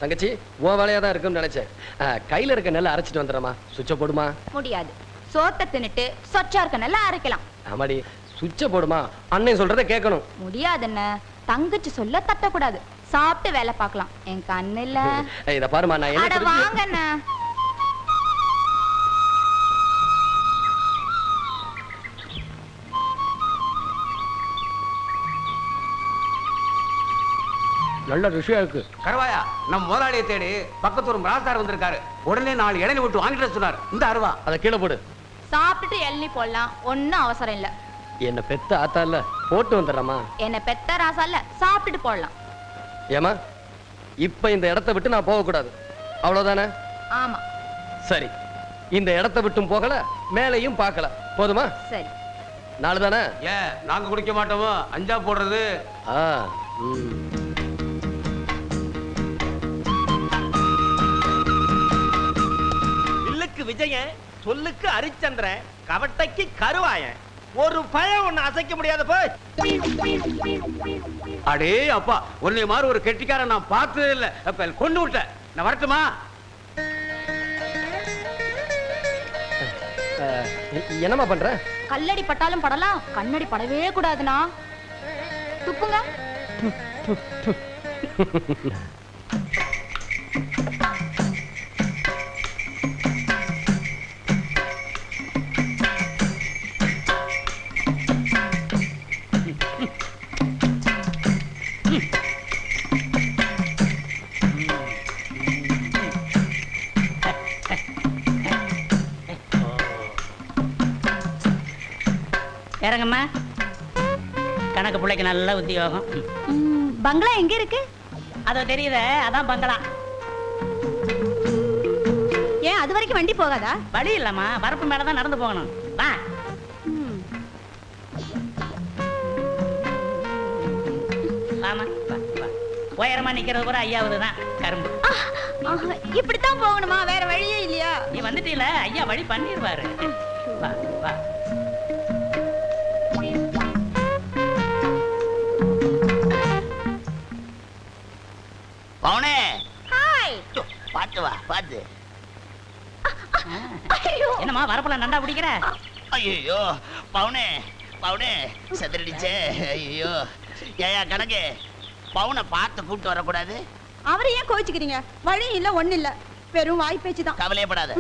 தங்கச்சி உன் வேலையா தான் இருக்குன்னு நினைச்சேன். கையில இருக்க நெல்லை அரைச்சிட்டு வந்துடுறமா. சுவிட்ச போடுமா. முடியாது. சோத்த தின்னுட்டு சொச்சா இருக்க நெல்லை அரைக்கலாம். ஆமாடி, சுவிட்ச போடுமா. அண்ணன் சொல்றத கேட்கணும். முடியாதுன்னு தங்கச்சி சொல்ல தட்டக்கூடாது. சாப்பிட்டு வேலை பார்க்கலாம். என் கண்ணு இல்ல. இத பாருமா, நான் என்ன வாங்கண்ணா. நல்ல ருசியா இருக்கு. கருவாயா, நம்ம முதலாளியை தேடி பக்கத்தூர் ராசார் வந்திருக்காரு. உடனே 4 இளநீ விட்டு வாங்கிட்டு சொன்னார். இந்த அருவா அதை கீழே போடு. சாப்பிட்டுட்டு எள்ளி போடலாம். ஒன்னும் அவசரம் இல்ல. என்ன பெத்த ஆத்தா இல்ல, போட்டு வந்துடுறமா. என்ன பெத்த ராசா இல்ல, சாப்பிட்டுட்டு போடலாம். ஏமா, இப்ப இந்த இடத்தை விட்டு நான் போக கூடாது, அவ்வளவுதானே? ஆமா. சரி, இந்த இடத்தை விட்டும் போகல, மேலையும் பார்க்கல, போதுமா? சரி. நாலு தானே? நாங்க குடிக்க மாட்டோமோ, அஞ்சா போடுறது. விஜயன், சொல்லுக்கு ஹரிச்சந்திரன், கவட்டைக்கு கருவாயன். ஒரு பயம் ஒண்ணு அசைக்க முடியாத போய். அடே அப்பா, உன்னை மாதிரி ஒரு கெட்டிக்காரன் நான் பார்த்ததே இல்ல. அப்ப கொண்டு விட்டேன். நான் வரட்டுமா? என்னமா பண்ற? கல்லடி பட்டாலும் படலாம், கண்ணடி படவே கூடாதுனா. துப்புங்க. இறங்கம்மா. கணக்கு பிள்ளைக்கு நல்ல உத்தியோகம். பங்களா எங்க இருக்கு? அதோ தெரியுத, அதான் பங்களா. ஏன் அது வரைக்கும் வண்டி போகாதா? வழி இல்லம்மா, வரப்பு மேலதான் நடந்து போகணும். வா. வாமா, உயரமா நிக்கிறது கூட ஐயாவது தான் கரும்பு. இப்படித்தான் போகணுமா? வேற வழியே இல்லையா? நீ வந்துட்டீல, ஐயா வழி பண்ணிருவாரு. வா வா. பவுனே, பாத்து வா, பாத்து. என்னம்மா வரப்பல நண்டா பிடிக்கிற? ஐயோ பவுனே, பவுனே செதறிடுச்சே. ஐயோ ஏயா கணக்கு, பவுனை பார்த்து கூப்பிட்டு வரக்கூடாது? அவரை ஏன் கோவிச்சுக்கிறீங்க? வழி இல்ல, ஒண்ணு இல்ல, வெறும் வாய் பேச்சு தான். கவலையப்படாத,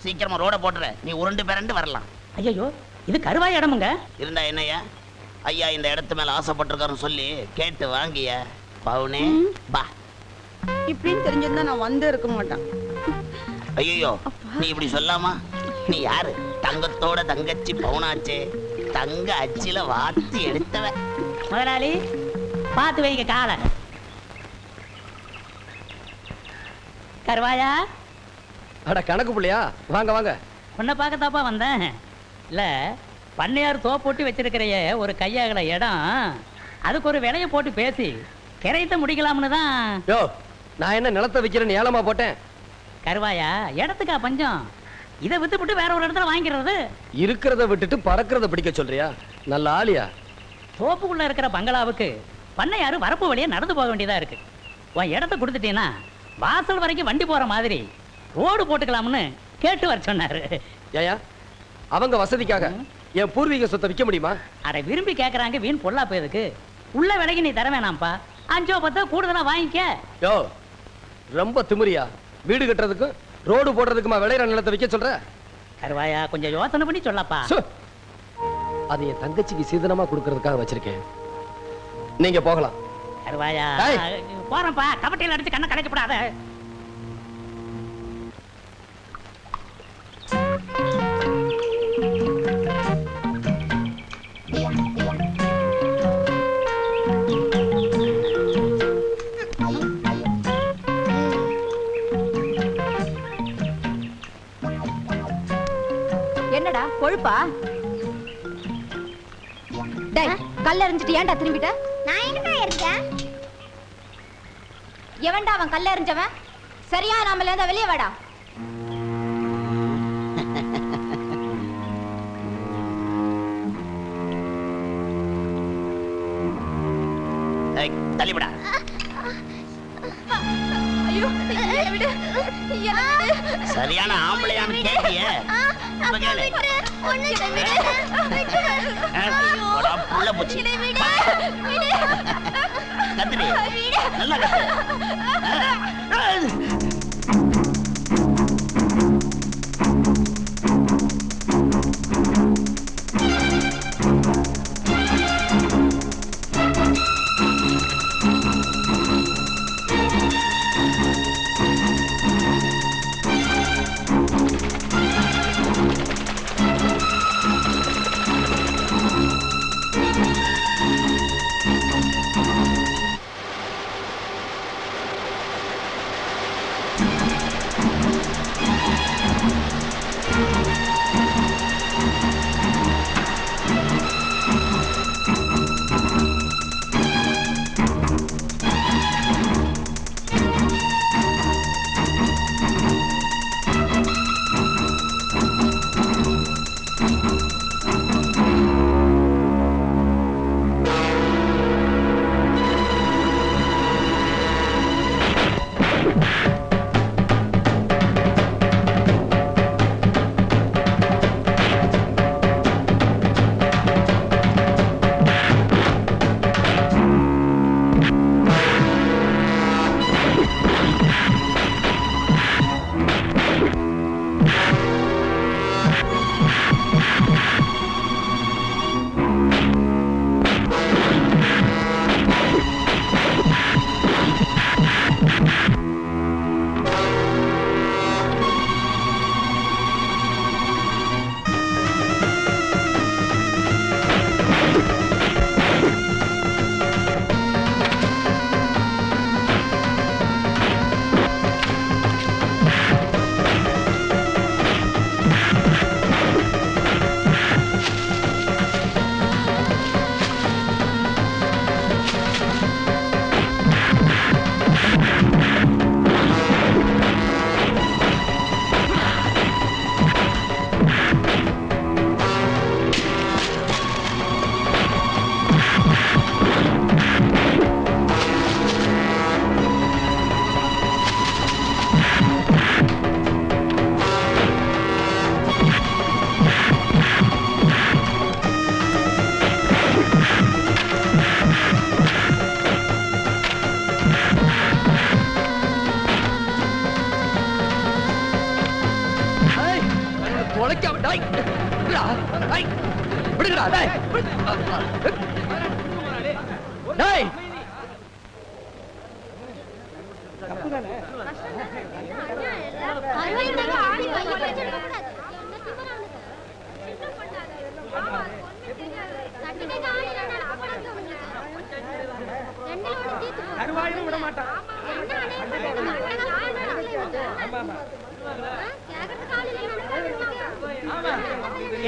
சீக்கிரமா ரோட போட்டுற. நீ உருண்டு பிறண்டு வரலாம். ஐயோ, இது கருவாய் இடமுங்க. இருந்தா என்னையா, ஐயா இந்த இடத்து மேல ஆசைப்பட்டிருக்காருன்னு சொல்லி கேட்டு வாங்கிய. பவுனே பா. இப்படின்னு தெரிஞ்சிருந்தா நான் வந்து இருக்க மாட்டேன். ஐயோ, நீ இப்படி சொல்லாமா? நீ யாரு? தங்கத்தோட தங்கச்சி பவுனாச்சே, தங்க அச்சில வாத்தி எடுத்தவ. முதலாளி பார்த்து வைங்க கால. கருவாயா. அட கணக்கு பிள்ளையா, வாங்க வாங்க. உன்னை பார்க்கத்தாப்பா வந்தேன். இல்ல, பண்ணையார் தோப்போட்டு வச்சிருக்கிறைய ஒரு கையாகல இடம், அதுக்கு ஒரு விலையை போட்டு பேசி கிரையத்தை முடிக்கலாம்னு தான். யோ, நான் என்ன நிலத்தை விற்கிறேன்னு ஏலமா போட்டேன்? கருவாயா, இடத்துக்கா பஞ்சம்? இதை வித்துப்பட்டு வேற ஒரு இடத்துல வாங்கிக்கிறது. இருக்கிறத விட்டுட்டு பறக்கிறத பிடிக்க சொல்றியா? நல்ல ஆளியா? தோப்புக்குள்ள இருக்கிற பங்களாவுக்கு பண்ணையாரு வரப்பு வழியா நடந்து போக வேண்டியதா இருக்கு. உன் இடத்த கொடுத்துட்டீங்கன்னா வாசல் வரைக்கும் வண்டி போற மாதிரி ரோடு போட்டுக்கலாம்னு கேட்டு வர சொன்னாரு. ஏயா, அவங்க வசதிக்காக என் பூர்வீக சொத்தை விற்க முடியுமா? அரை விரும்பி கேட்கறாங்க, வீண் பொல்லா போயதுக்கு. உள்ள விலைக்கு நீ தர வேணாம்ப்பா, 5-10 கூடுதலா வாங்கிக்க. யோ, ரொம்ப திமிரியா? வீடு கட்டுறதுக்கும் ரோடு போடுறதுக்குமா விளையிற நிலத்தை விற்க சொல்ற? கருவாயா, கொஞ்சம் யோசனை பண்ணி சொல்லப்பா. அது என் தங்கச்சிக்கு சீதனமா கொடுக்கறதுக்காக வச்சிருக்கேன். நீங்க போகலாம். கருவாயா, போறேன்ப்பா. கபட்டையில் அடிச்சு கண்ணை கலைக்கப்படாத. என்னடா கொழுப்பா? டேய், கல்ல எறிஞ்சிட்டு ஏன்டா திரும்பிட்ட? நான் எங்கடா இருக்கேன்? எவன்டா அவன் கல்ல எறிஞ்சவன்? சரியா, நாமல இருந்து வெளியே வாடா. தள்ளிவிடா. ஐயோ என்னை விடு. எனக்கு சரியான ஆம்பளையான்னு கேட்டியே இப்ப கேளு. போடா, புள்ள பூச்சி. கத்துடி, நல்லா கத்து.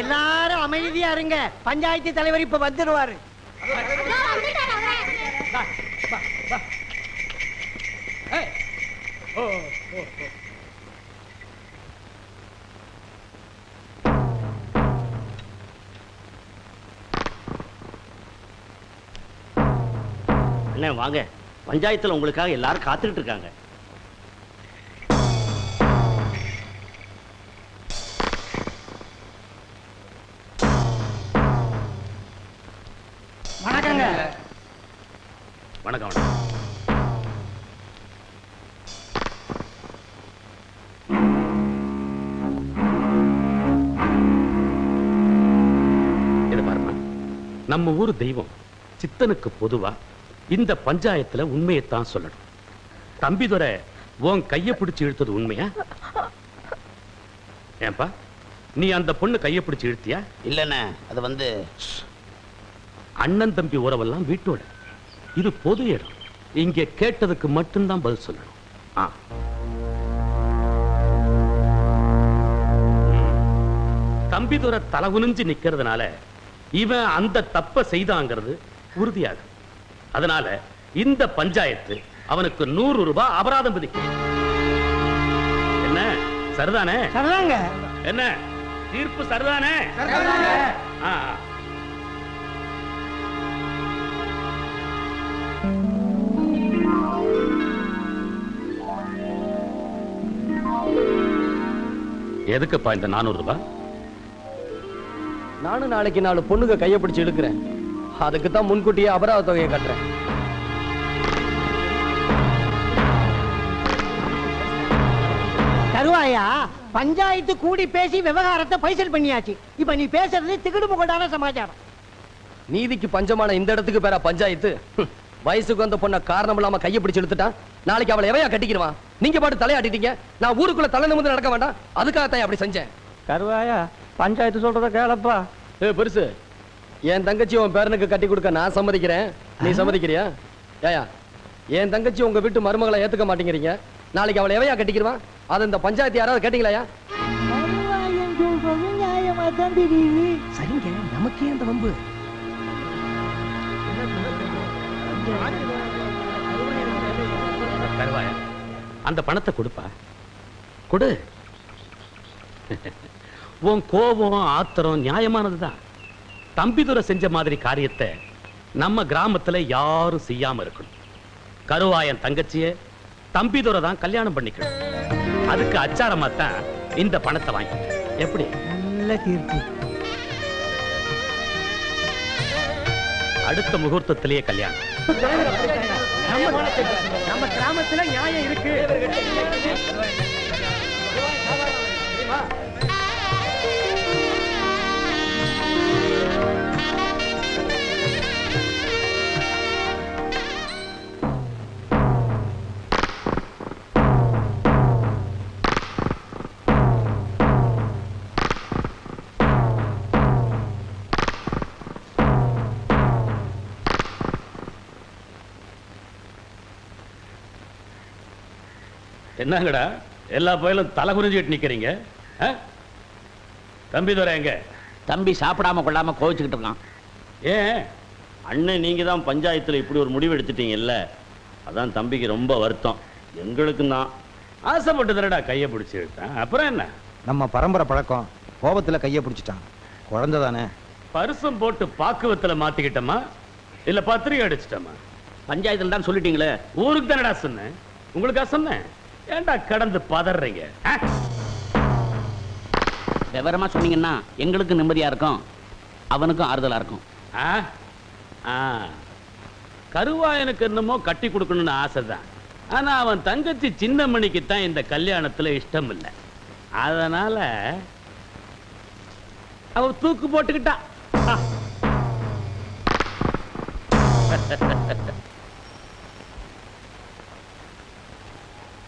எல்லாரும் அமைதியா இருங்க. பஞ்சாயத்து தலைவர் இப்ப வந்துருவாரு. அண்ணே வாங்க, பஞ்சாயத்துல உங்களுக்காக எல்லாரும் காத்துக்கிட்டு இருக்காங்க. வணக்கங்க. வணக்கம் வணக்கம். இது பாருமா, நம்ம ஊர் தெய்வம் சித்தனுக்கு பொதுவா இந்த பஞ்சாயத்துல உண்மையைத்தான் சொல்லணும். தம்பிதுரை உன் கைய பிடிச்சு இழுத்தது உண்மையா? ஏன்பா, நீ அந்த பொண்ணு கைய பிடிச்சு இழுத்தியா? இல்லண்ணே, அது வந்து அண்ணன் தம்பி உறவெல்லாம் வீட்டோட, இது பொது இடம். இங்க கேட்டதுக்கு மட்டும்தான் பதில் சொல்லணும். தம்பிதுரை தலை குனிஞ்சு நிக்கிறதுனால இவன் அந்த தப்ப செய்தாங்கிறது உறுதியாகும். அதனால இந்த பஞ்சாயத்து அவனுக்கு 100 ரூபாய் அபராதம் விதிக்கும். என்ன சரிதானே? சரிதாங்க. என்ன தீர்ப்பு சரிதானே? எதுக்குப்பா இந்த 400 ரூபாய்? நானும் நாளைக்கு 4 பொண்ணுங்க கையை பிடிச்சு இழுக்கிறேன். அதுக்கு தான் முன்கூட்டியே அபராத தொகையை கட்டுறேன். கருவாயா, பஞ்சாயத்து கூடி பேசி விவகாரத்தை பைசல் பண்ணியாச்சு. இப்ப நீ பேசுறது திகுடு முகடான சமாச்சாரம். நீதிக்கு பஞ்சமான இந்த இடத்துக்கு பேரா பஞ்சாயத்து? வயசுக்கு வந்த பொண்ண காரணம் இல்லாம கையை பிடிச்சு இழுத்துட்டான். நாளைக்கு அவளை எவையா கட்டிக்கிறவான்? நீங்க பாட்டு தலையாட்டிட்டீங்க. நான் ஊருக்குள்ள தலை நிமிர்ந்து நடக்க வேண்டாம், அதுக்காகத்தான் அப்படி செஞ்சேன். கருவாயா, பஞ்சாயத்து சொல்றத கேளப்பா. பெருசு, என் தங்கச்சி உன் பேரனுக்கு கட்டி கொடுக்க நான் சம்மதிக்கிறேன். நீ சம்மதிக்கிறியா? ஏயா, என் தங்கச்சி உங்க வீட்டு மருமகளை ஏத்துக்க மாட்டேங்கிறீங்க. நாளைக்கு அவளை எவையா கட்டிக்கிறவான்? அது இந்த பஞ்சாயத்து யாராவது கேட்டீங்களா? சரிங்க, நமக்கே அந்த வம்பு. கருவாயா, அந்த பணத்தை கொடுப்பா, கொடு. உன் கோபம் ஆத்திரம் நியாயமானதுதான். தம்பிதுரை செஞ்ச மாதிரி காரியத்தை நம்ம கிராமத்துல யாரும் செய்யாம இருக்கணும். கருவாயன் தங்கச்சிய தம்பிதுரை தான் கல்யாணம் பண்ணிக்கணும். அதுக்கு அச்சாரமா தான் இந்த பணத்தை வாங்கி. எப்படி? நல்ல தீர்ப்பு. அடுத்த முகூர்த்தத்திலேயே கல்யாணம். நம்ம கிராமத்துல நியாயம் இருக்கு. என்னங்கடா எல்லா பயிலும் தலை குறிஞ்சிட்டு நிக்கிறீங்க? தம்பிதுரை எங்க? தம்பி சாப்பிடாம கொள்ளாம கோவிச்சுக்கிட்டு இருக்கான். ஏன் அண்ணன் நீங்க தான் பஞ்சாயத்துல இப்படி ஒரு முடிவு எடுத்துட்டீங்கல்ல, அதான் தம்பிக்கு ரொம்ப வருத்தம். எங்களுக்கும் தான். ஆசைப்பட்டு தரடா கையை பிடிச்சி எடுத்தேன். அப்புறம் என்ன? நம்ம பரம்பரை பழக்கம். கோபத்துல கைய பிடிச்சிட்டான். குழந்தை தானே. பரிசம் போட்டு பாக்குவத்துல மாத்திக்கிட்டமா இல்ல பத்திரிகை அடிச்சிட்டமா? பஞ்சாயத்துல தான் சொல்லிட்டீங்களே. ஊருக்கு தானடா சொன்னேன், உங்களுக்கா சொன்னேன்? ஏன்டா கடந்து பதறீங்க? விவரமா சொன்னீங்கன்னா எங்களுக்கு நிம்மதியா இருக்கும், அவனுக்கும் ஆறுதலா இருக்கும். கருவாயனுக்கு என்னமோ கட்டி கொடுக்கணும்னு ஆசைதான். ஆனா அவன் தங்கச்சி சின்னமணிக்கு தான் இந்த கல்யாணத்துல இஷ்டம் இல்லை. அதனால அவ தூக்கு போட்டுக்கிட்டா.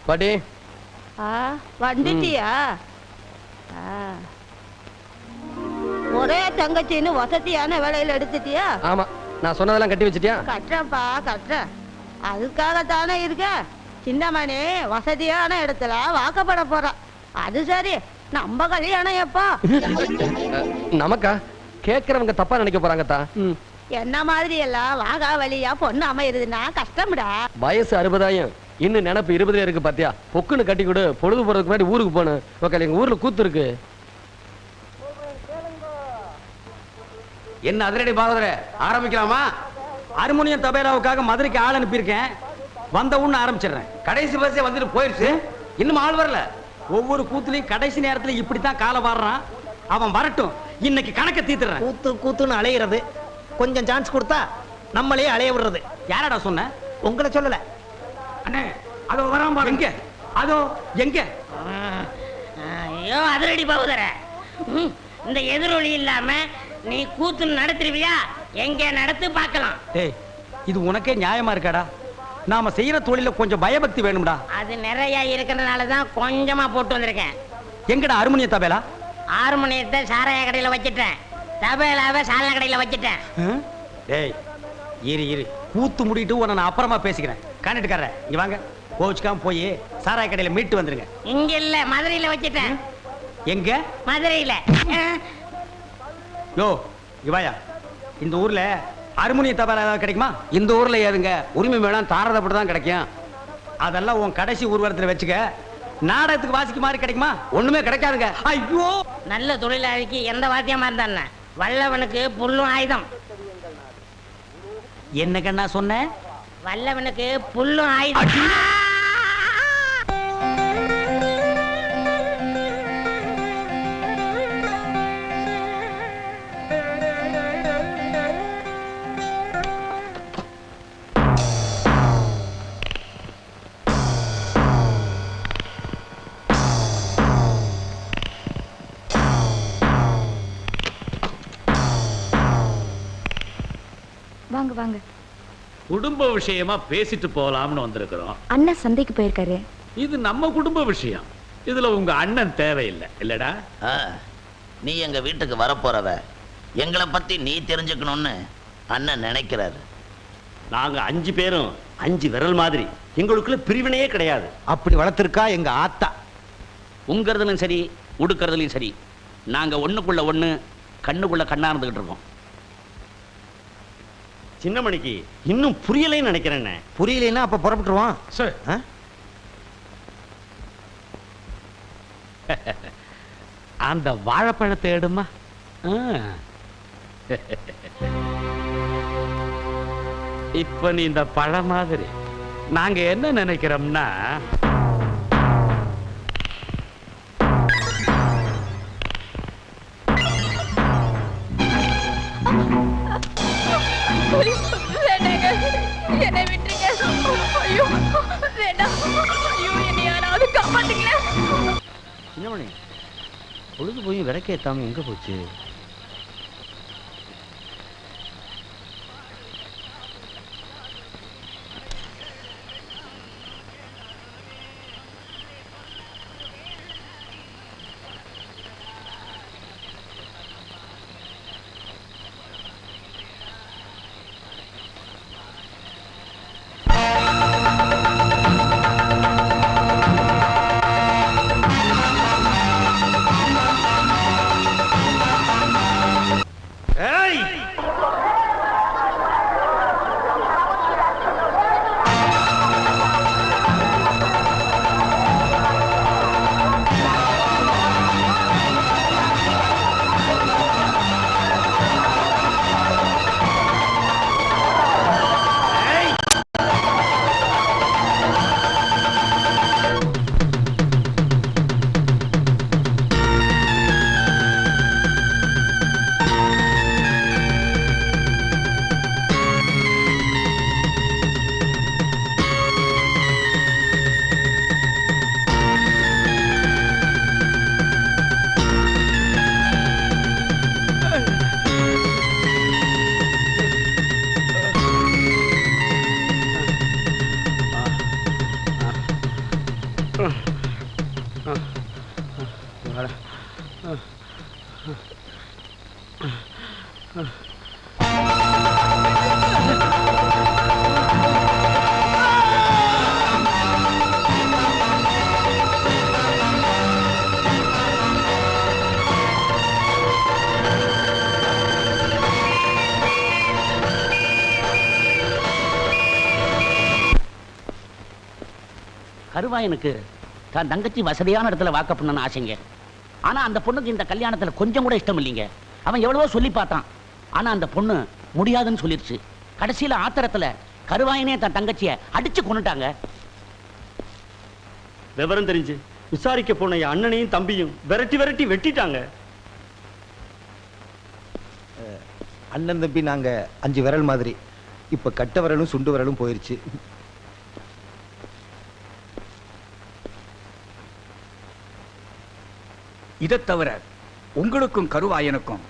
பாட்டி, வந்துட்டியா? ஒரே தங்கச்சின்னு வசதியான வேலையில எடுத்துட்டியா? ஆமா, நான் சொன்னதெல்லாம் கட்டி வச்சிட்டியா? கட்டுறப்பா கட்டுற. அதுக்காகத்தானே இருக்க. சின்னமணி வசதியான இடத்துல வாக்கப்பட போற. அது சரி, நம்ம கல்யாணம் எப்போ? நமக்கா? கேக்குறவங்க தப்பா நினைக்க போறாங்கத்தா. என்ன மாதிரி எல்லாம் வாகா வழியா பொண்ணு அமையுதுன்னா கஷ்டம்டா. வயசு 60, இன்னும் நினைப்பு 20 இருக்கு. பாத்தியா, பொக்குன்னு கட்டி கொடு. பொழுது போறதுக்கு முன்னாடி ஊருக்கு போகணும். ஓகே, எங்க ஊர்ல கூத்து இருக்கு. என்ன அதிரடி பாகவதர, ஆரம்பிக்கலாமா? ஹார்மோனியம் தபேலாவுக்காக மதுரைக்கு ஆள் அனுப்பியிருக்கேன். வந்த உடனே ஆரம்பிச்சிடுறேன். கடைசி பஸ்ஸே வந்துட்டு போயிருச்சு, இன்னும் ஆள் வரல. ஒவ்வொரு கூத்துலையும் கடைசி நேரத்துல இப்படித்தான் காலை வாடுறான். அவன் வரட்டும், இன்னைக்கு கணக்க தீத்துறேன். கூத்து கூத்துன்னு அலையிறது, கொஞ்சம் சான்ஸ் கொடுத்தா நம்மளே அலைய விடுறது. யாரடா சொன்ன? உங்களை சொல்லல. அண்ணே, அதோ வராம பாரு. எங்க? அதோ எங்க? ஐயோ அதிரடி பகுதர, இந்த எதிரொலி இல்லாம நீ கூத்து நடத்துருவியா? எங்க நடத்து பார்க்கலாம். டேய், இது உனக்கே நியாயமா இருக்காடா? நாம செய்யற தொழில கொஞ்சம் பயபக்தி வேணும்டா. அது நிறைய இருக்கிறதுனால தான் கொஞ்சமா போட்டு வந்திருக்கேன். எங்கடா ஹார்மோனிய தபேலா? ஹார்மோனியத்தை சாராய கடையில வச்சிட்டேன், தபேலாவை சாராய கடையில வச்சிட்டேன். டேய், இரு கூத்து முடிட்டு உன்னை நான் அப்புறமா பேசிக்கிறேன். காண்டிட்டுக்கார, இங்க வாங்க. கோச்சுக்காம போய் சாராய கடையில மீட்டு வந்துருங்க. இங்க இல்ல, மதுரையில வச்சிட்டேன். எங்க? மதுரையில. யோ இவாயா, இந்த ஊர்ல ஹார்மோனிய தபேலா ஏதாவது கிடைக்குமா? இந்த ஊர்ல ஏதுங்க உரிமை வேணாம், தாரதப்பட்டு தான் கிடைக்கும். அதெல்லாம் உன் கடைசி ஊர்வலத்துல வச்சுக்க. நாடகத்துக்கு வாசிக்க மாதிரி கிடைக்குமா? ஒண்ணுமே கிடைக்காதுங்க. ஐயோ, நல்ல தொழிலாளிக்கு எந்த வாத்தியமா இருந்தா வல்லவனுக்கு புல்லும் ஆயுதம். என்ன கண்ணா சொன்ன? வல்லவனுக்கு புல்லும் ஆயுதம். வாங்க வாங்க. குடும்ப விஷயமா பேசிட்டு போலாம்னு வந்திருக்கிறோம். அண்ணன் சந்தைக்கு போயிருக்காரு. இது நம்ம குடும்ப விஷயம். இதுல உங்க அண்ணன் தேவையில்லை இல்லடா? நீ எங்க வீட்டுக்கு வரப்போறவ, எங்களை பத்தி நீ தெரிஞ்சுக்கணும்னு அண்ணன் நினைக்கிறாரு. நாங்க 5 பேரும் 5 விரல் மாதிரி, எங்களுக்குள்ள பிரிவினையே கிடையாது. அப்படி வளர்த்திருக்கா எங்க ஆத்தா. உங்கிறதுலும் சரி உடுக்கிறதுலையும் சரி நாங்க ஒண்ணுக்குள்ள ஒண்ணு கண்ணுக்குள்ள கண்ணா இருந்துகிட்டு இருக்கோம். சின்னமணிக்கு இன்னும் புரியலைன்னு நினைக்கிறேன். புரியலைன்னா அப்ப புறப்பட்டுருவான். சரி. அந்த வாழைப்பழத்தை எடுமா. இப்ப நீ இந்த பழம் மாதிரி நாங்க என்ன நினைக்கிறோம்னா, என்னை விட்டுருங்க. ஐயோ வேண்டாம். ஐயோ என்னை யாராவது காப்பாத்துங்களேன். சின்னமணி, பொழுது போய் விளக்கேத்தாம எங்க போச்சு? கருவாயனுக்கு தான் தங்கச்சி வசதியான இடத்துல வாக்க பண்ணணும்னு ஆசைங்க. ஆனா அந்த பொண்ணுக்கு இந்த கல்யாணத்துல கொஞ்சம் கூட இஷ்டம் இல்லைங்க. அவன் எவ்வளவோ சொல்லி பார்த்தான். ஆனா அந்த பொண்ணு முடியாதுன்னு சொல்லிருச்சு. கடைசியில ஆத்திரத்துல கருவாயனே தன் தங்கச்சிய அடிச்சு கொன்னுட்டாங்க. விவரம் தெரிஞ்சு விசாரிக்க போன என் அண்ணனையும் தம்பியும் விரட்டி விரட்டி வெட்டிட்டாங்க. அண்ணன் தம்பி நாங்க 5 விரல் மாதிரி. இப்ப கட்ட விரலும் சுண்டு விரலும் போயிருச்சு. இதை தவிர உங்களுக்கும் கருவாயனுக்கும்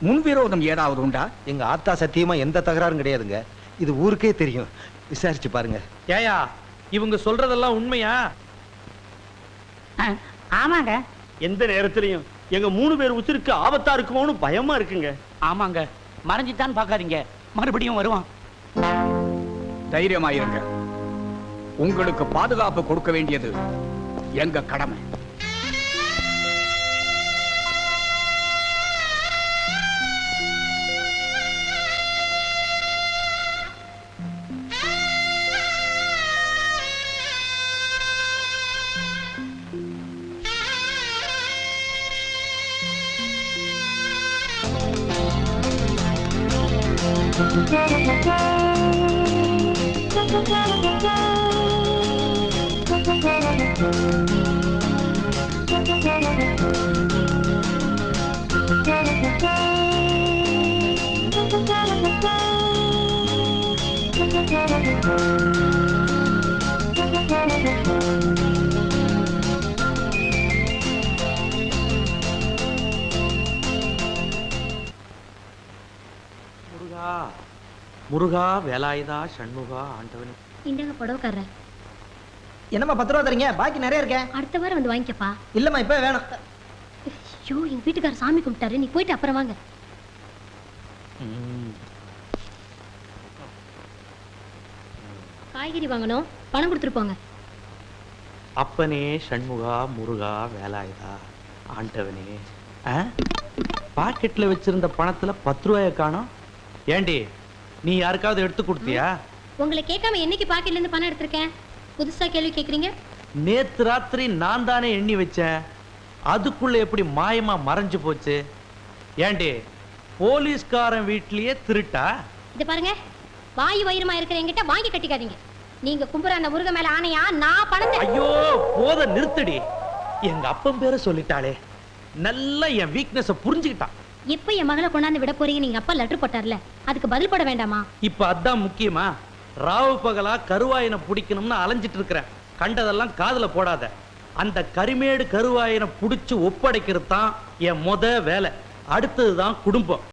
முன்விரோதம் ஏதாவது உண்டா? எங்க ஆத்தா சத்தியமா எந்த தகராறும் கிடையாதுங்க. இது ஊருக்கே தெரியும். விசாரிச்சு பாருங்க. ஏயா இவங்க சொல்றதெல்லாம் உண்மையா? ஆமாங்க. எந்த நேரத்திலையும் எங்க 3 பேர் உசிருக்கு ஆபத்தா இருக்குமோன்னு பயமா இருக்குங்க. ஆமாங்க. மறைஞ்சிட்டான்னு பார்க்காதீங்க, மறுபடியும் வருவான். தைரியமாயிருங்க. உங்களுக்கு பாதுகாப்பு கொடுக்க வேண்டியது எங்க கடமை. முருகா வேலாயுதா சண்முகா ஆண்டவனே. இந்தாங்க புடவைக்காரர. என்னம்மா 10 ரூபா தரீங்க? பாக்கி நிறைய இருக்கேன். அடுத்த வாரம் வந்து வாங்கிக்கப்பா. இல்லம்மா இப்ப வேணும். ஐயோ எங்க வீட்டுக்காரர் சாமி கும்பிட்டாரு, நீ போயிட்டு அப்புறம் வாங்க. காய்கறி வாங்கணும், பணம் கொடுத்துட்டு போங்க. அப்பனே சண்முகா முருகா வேலாயுதா ஆண்டவனே. பாக்கெட்ல வச்சிருந்த பணத்துல 10 ரூபாய காணோம். ஏண்டி நீ யாருக்காவது எடுத்து கொடுத்தியா? உங்களை கேட்காம என்னைக்கு பாக்கெட்ல இருந்து பணம் எடுத்திருக்கேன்? புதுசா கேள்வி கேக்குறீங்க. நேத்து ராத்திரி நான் தானே எண்ணி வச்சேன். அதுக்குள்ள எப்படி மாயமா மறைஞ்சு போச்சு? ஏண்டி போலீஸ்காரன் வீட்லயே திருட்டா? இது பாருங்க, வாயு வயிறுமா இருக்கிற என்கிட்ட வாங்கி கட்டிக்காதீங்க. நீங்க கும்புற அந்த முருக மேல ஆணையா நான் பணத்தை. ஐயோ போத நிறுத்தடி. எங்க அப்பன் பேரை சொல்லிட்டாளே, நல்லா என் வீக்னஸ புரிஞ்சுக்கிட்டான். எப்ப என் மகளை கொண்டாந்து விட போறீங்க? நீங்க அப்பா லெட்டர் போட்டார்ல, அதுக்கு பதில் போட வேண்டாமா? இப்ப அதான் முக்கியமா. ராவு பகலா கருவாயனை பிடிக்கணும்னு அலைஞ்சிட்டு இருக்கிறேன். கண்டதெல்லாம் காதுல போடாத. அந்த கரிமேடு கருவாயனை புடிச்சு ஒப்படைக்கிறது தான் என் வேலை. அடுத்ததுதான் குடும்பம்.